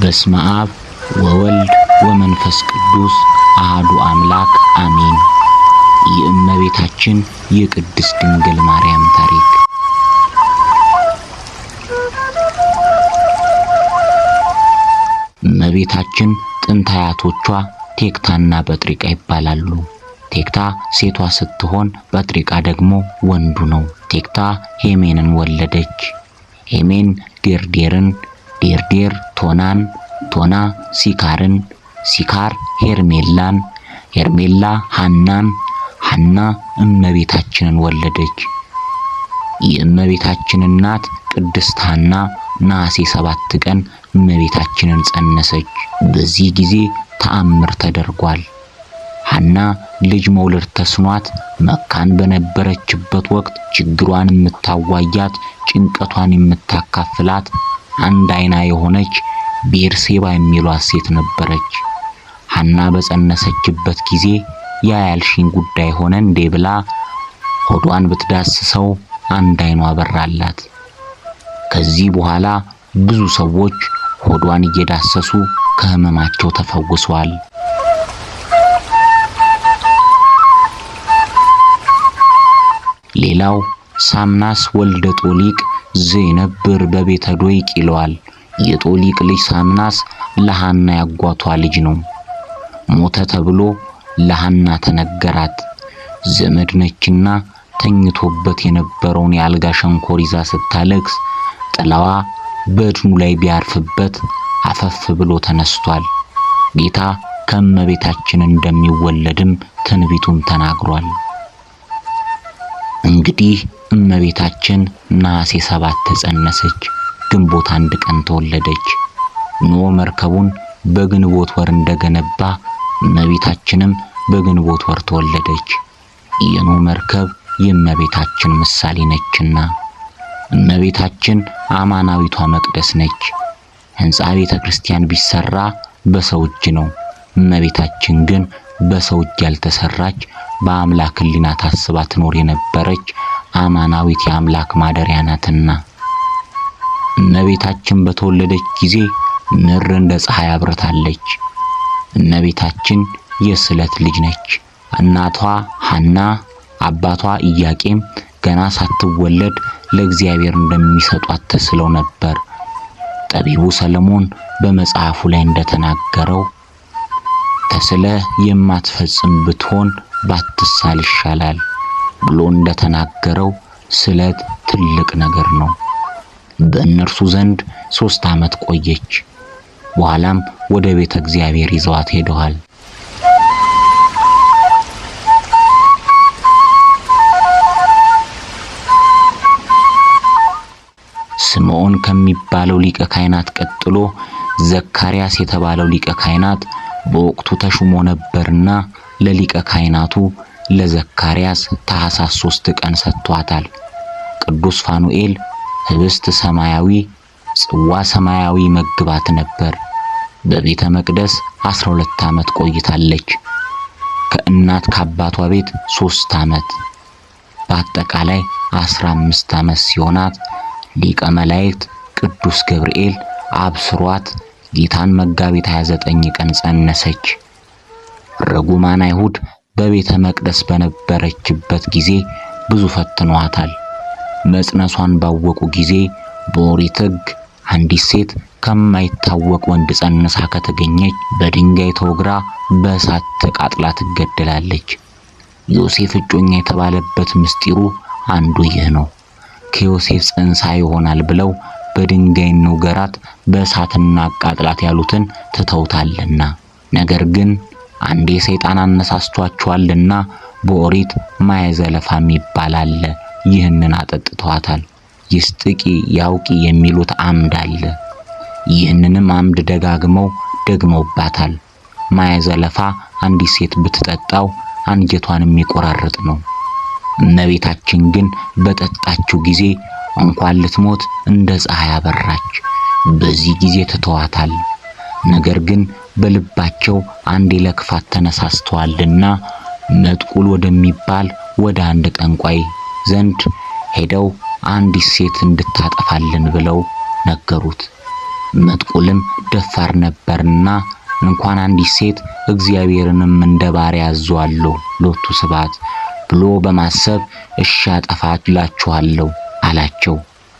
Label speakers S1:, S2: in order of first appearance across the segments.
S1: በስመ አብ ወወልድ ወመንፈስ ቅዱስ አሐዱ አምላክ አሜን። የእመቤታችን የቅድስት ድንግል ማርያም ታሪክ። እመቤታችን ጥንት አያቶቿ ቴክታና በጥሪቃ ይባላሉ። ቴክታ ሴቷ ስትሆን በጥሪቃ ደግሞ ወንዱ ነው። ቴክታ ሄሜንን ወለደች። ሄሜን ጌርዴርን፣ ጌርዴር ቶናን፣ ቶና ሲካርን፣ ሲካር ሄርሜላን፣ ሄርሜላ ሐናን፣ ሐና እመቤታችንን ወለደች። የእመቤታችን እናት ቅድስት ሐና ነሐሴ 7 ቀን እመቤታችንን ጸነሰች። በዚህ ጊዜ ተአምር ተደርጓል። ሐና ልጅ መውለድ ተስኗት መካን በነበረችበት ወቅት ችግሯን የምታዋያት ጭንቀቷን የምታካፍላት አንድ አይና የሆነች ቤርሴባ የሚሏት ሴት ነበረች። ሐና በጸነሰችበት ጊዜ ያ ያልሽኝ ጉዳይ ሆነ እንዴ ብላ ሆዷን ብትዳስሰው አንድ አይኗ በራላት። ከዚህ በኋላ ብዙ ሰዎች ሆዷን እየዳሰሱ ከህመማቸው ተፈውሰዋል። ሌላው ሳምናስ ወልደ ጦሊቅ ዘይነብር በቤተ ዶይቅ ይለዋል። የጦሊቅ ልጅ ሳምናስ ለሐና ያጓቷ ልጅ ነው። ሞተ ተብሎ ለሐና ተነገራት። ዘመድ ነችና ተኝቶበት የነበረውን የአልጋ ሸንኮር ይዛ ስታለቅስ ጥላዋ በድኑ ላይ ቢያርፍበት አፈፍ ብሎ ተነስቷል። ጌታ ከእመቤታችን እንደሚወለድም ትንቢቱም ተናግሯል። እንግዲህ እመቤታችን ነሐሴ 7 ተጸነሰች፣ ግንቦት 1 ቀን ተወለደች። ኖህ መርከቡን በግንቦት ወር እንደገነባ እመቤታችንም በግንቦት ወር ተወለደች። የኖህ መርከብ የእመቤታችን ምሳሌ ነችና እመቤታችን አማናዊቷ መቅደስ ነች። ሕንጻ ቤተ ክርስቲያን ቢሰራ በሰው እጅ ነው። እመቤታችን ግን በሰው እጅ ያልተሰራች በአምላክ ሕሊና ታስባ ትኖር የነበረች አማናዊት የአምላክ ማደሪያ ናትና እመቤታችን በተወለደች ጊዜ ምድር እንደ ፀሐይ አብርታለች። እመቤታችን የስለት ልጅ ነች። እናቷ ሐና አባቷ ኢያቄም ገና ሳትወለድ ለእግዚአብሔር እንደሚሰጧት ተስለው ነበር። ጠቢቡ ሰለሞን በመጽሐፉ ላይ እንደተናገረው ተስለ የማትፈጽም ብትሆን ባትሳል ይሻላል ብሎ እንደተናገረው ስለት ትልቅ ነገር ነው። በእነርሱ ዘንድ 3 ዓመት ቆየች። በኋላም ወደ ቤተ እግዚአብሔር ይዘዋት ሄደዋል። ስምዖን ከሚባለው ሊቀ ካህናት ቀጥሎ ዘካርያስ የተባለው ሊቀ ካህናት በወቅቱ ተሹሞ ነበርና ለሊቀ ካህናቱ ለዘካርያስ ታኅሳስ 3 ቀን ሰጥቷታል። ቅዱስ ፋኑኤል ህብስት ሰማያዊ ጽዋ ሰማያዊ መግባት ነበር። በቤተ መቅደስ 12 ዓመት ቆይታለች። ከእናት ከአባቷ ቤት 3 ዓመት፣ በአጠቃላይ 15 ዓመት ሲሆናት ሊቀ መላእክት ቅዱስ ገብርኤል አብስሯት ጌታን መጋቢት 29 ቀን ጸነሰች። ርጉማን አይሁድ በቤተ መቅደስ በነበረችበት ጊዜ ብዙ ፈትነዋታል። መጽነሷን ባወቁ ጊዜ በኦሪት ሕግ አንዲት ሴት ከማይታወቅ ወንድ ጸንሳ ከተገኘች በድንጋይ ተወግራ በእሳት ተቃጥላ ትገደላለች። ዮሴፍ እጮኛ የተባለበት ምስጢሩ አንዱ ይህ ነው። ከዮሴፍ ጸንሳ ይሆናል ብለው በድንጋይ እንውገራት በእሳትና አቃጥላት ያሉትን ትተውታልና፣ ነገር ግን አንዴ ሰይጣን አነሳስቷቸዋልና በኦሪት ማየ ዘለፋም ይባላል። ይህንን አጠጥተዋታል። ይስጥቂ ያውቂ የሚሉት አምድ አለ። ይህንንም አምድ ደግመውባታል። ማየ ዘለፋ አንዲት ሴት ብትጠጣው አንጀቷን የሚቆራርጥ ነው። እመቤታችን ግን በጠጣችው ጊዜ እንኳን ልትሞት እንደ ፀሐይ አበራች። በዚህ ጊዜ ትተዋታል። ነገር ግን በልባቸው አንዴ ለክፋት ተነሳስተዋልና መጥቁል ወደሚባል ወደ አንድ ጠንቋይ ዘንድ ሄደው አንዲት ሴት እንድታጠፋልን ብለው ነገሩት። መጥቁልም ደፋር ነበርና እንኳን አንዲት ሴት እግዚአብሔርንም እንደ ባሪያ አዘዋለሁ ሎቱ ስብሐት ብሎ በማሰብ እሺ አጠፋላችኋለሁ አላቸው።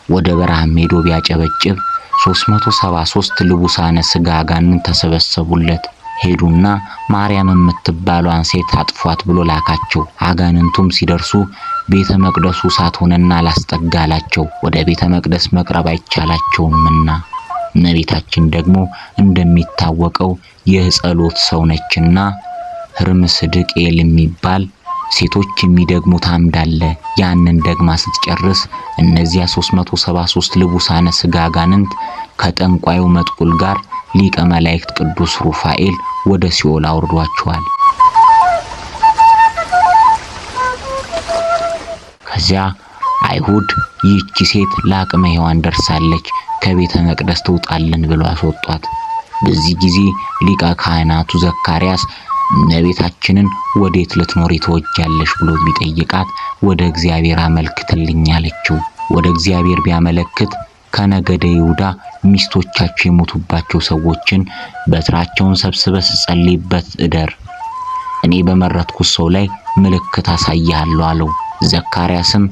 S1: ወደ በረሃም ሄዶ ቢያጨበጭብ 373 ልቡሳነ ሥጋ አጋንንት ተሰበሰቡለት። ሄዱና ማርያም የምትባሏን ሴት አጥፏት ብሎ ላካቸው። አጋንንቱም ሲደርሱ ቤተ መቅደሱ እሳት ሆነና አላስጠጋላቸው። ወደ ቤተ መቅደስ መቅረብ አይቻላቸውምና እመቤታችን ደግሞ እንደሚታወቀው የጸሎት ሰው ነችና ሕርምስድቅኤል የሚባል ሴቶች የሚደግሙት አምድ አለ። ያንን ደግማ ስትጨርስ እነዚያ 373 ልቡሳነ ሥጋ አጋንንት ከጠንቋዩ መጥቁል ጋር ሊቀ መላእክት ቅዱስ ሩፋኤል ወደ ሲኦል አውርዷቸዋል። ከዚያ አይሁድ ይህች ሴት ለአቅመ ሔዋን ደርሳለች ከቤተ መቅደስ ትውጣልን ብሎ አስወጧት። በዚህ ጊዜ ሊቀ ካህናቱ ዘካርያስ እመቤታችንን ወዴት ልትኖሪ ትወጃለሽ ብሎ ቢጠይቃት ወደ እግዚአብሔር አመልክትልኝ አለችው። ወደ እግዚአብሔር ቢያመለክት ከነገደ ይሁዳ ሚስቶቻቸው የሞቱባቸው ሰዎችን በትራቸውን ሰብስበህ ጸልይበት እደር፣ እኔ በመረጥኩት ሰው ላይ ምልክት አሳያለሁ አለው። ዘካርያስም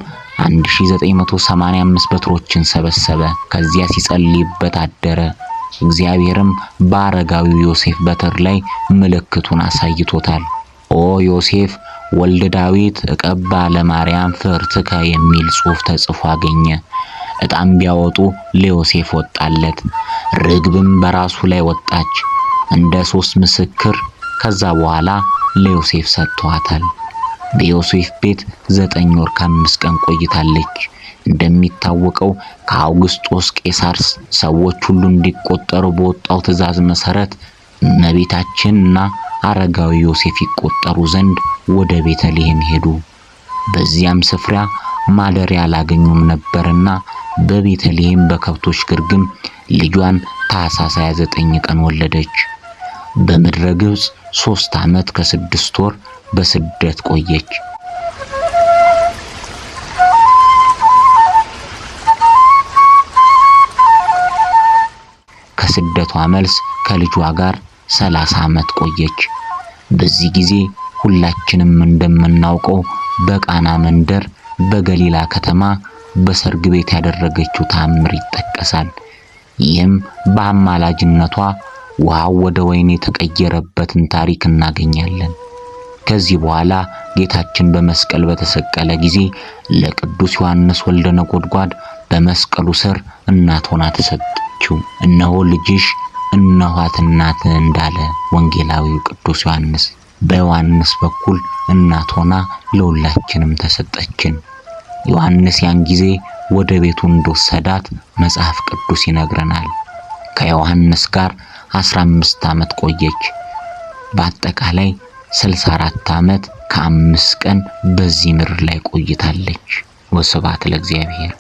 S1: 1985 በትሮችን ሰበሰበ። ከዚያ ሲጸልይበት አደረ። እግዚአብሔርም በአረጋዊው ዮሴፍ በትር ላይ ምልክቱን አሳይቶታል። ኦ ዮሴፍ ወልደ ዳዊት እቀባ ለማርያም ፍርትከ የሚል ጽሑፍ ተጽፎ አገኘ። ዕጣም ቢያወጡ ለዮሴፍ ወጣለት። ርግብም በራሱ ላይ ወጣች እንደ 3 ምስክር። ከዛ በኋላ ለዮሴፍ ሰጥቷታል። በዮሴፍ ቤት 9 ወር ከ5 ቀን ቆይታለች። እንደሚታወቀው ከአውግስጦስ ቄሳር ሰዎች ሁሉ እንዲቆጠሩ በወጣው ትእዛዝ መሰረት እመቤታችንና አረጋዊ ዮሴፍ ይቆጠሩ ዘንድ ወደ ቤተልሔም ሄዱ። በዚያም ስፍራ ማደሪያ አላገኙም ነበርና በቤተልሔም በከብቶች ግርግም ልጇን ታኅሳስ 29 ቀን ወለደች። በምድረ ግብጽ 3 ዓመት ከ6 ወር በስደት ቆየች። ከስደቷ መልስ ከልጇ ጋር 30 ዓመት ቆየች። በዚህ ጊዜ ሁላችንም እንደምናውቀው በቃና መንደር በገሊላ ከተማ በሰርግ ቤት ያደረገችው ተአምር ይጠቀሳል። ይህም በአማላጅነቷ ውሃው ወደ ወይን የተቀየረበትን ታሪክ እናገኛለን። ከዚህ በኋላ ጌታችን በመስቀል በተሰቀለ ጊዜ ለቅዱስ ዮሐንስ ወልደ ነጎድጓድ በመስቀሉ ስር እናት ሆና ተሰጠችው። እነሆ ልጅሽ እነኋት እናት እንዳለ ወንጌላዊው ቅዱስ ዮሐንስ በዮሐንስ በኩል እናት ሆና ለሁላችንም ተሰጠችን። ዮሐንስ ያን ጊዜ ወደ ቤቱ እንደወሰዳት መጽሐፍ ቅዱስ ይነግረናል። ከዮሐንስ ጋር 15 ዓመት ቆየች። በአጠቃላይ 64 ዓመት ከ5 ቀን በዚህ ምድር ላይ ቆይታለች። ወስብሐት ለእግዚአብሔር።